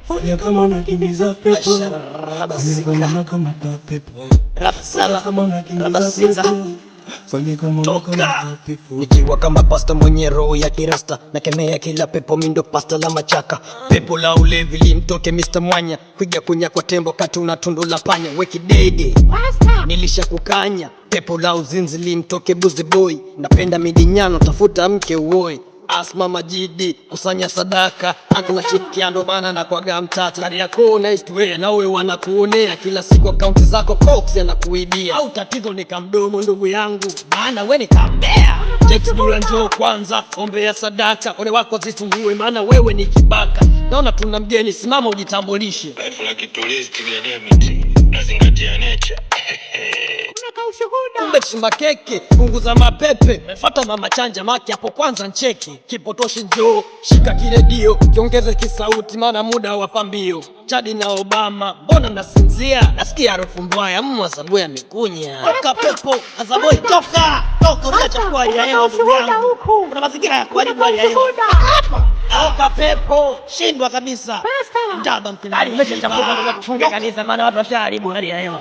Fanya kama unakimbiza pepo. Fanya kama pepo. Kama unakimbiza pepo. Fanya kama unakimbiza pepo. Nikiwa kama pasta mwenye roho ya kirasta, nakemea kila pepo, mindo pasta la machaka. Pepo la ulevi limtoke Mr. Mwanya, kuiga kunya kwa tembo kati una tundu la panya. Weki dede nilisha kukanya, pepo la uzinzi limtoke Buzi Boy. Napenda midinyano, tafuta mke uoe. Asma Majidi, kusanya sadaka, ana shikiando bana na kwa mtata. Kari yako naitwe na wewe wanakuonea kila siku, akaunti zako Cox anakuibia. Au tatizo ni kamdomo ndugu yangu, maana wewe ni kambea. Text bila njoo kwanza, ombea sadaka, ole wako zitungue maana wewe ni kibaka. Naona tuna mgeni, simama ujitambulishe. Life la kitulizi tigania miti, nazingatia nature. Kumbe chimba keke, punguza mapepe. Mefuata mama chanja maki hapo kwanza ncheki. Kipotoshi njoo, shika kiredio, kiongeze kisauti maana muda wa pambio. Chadi na Obama, mbona nasinzia? Nasikia harufu mbaya, Azaboy amekunya. Toka pepo, Azaboy toka! Toka unachafua ya hewa ndugu yangu. Kuna mazingira ya kuharibu hali ya hewa. Toka pepo, shindwa kabisa. Ndaba mtendani, umeshachafuka kufunga kanisa maana watu washaharibu hali ya hewa.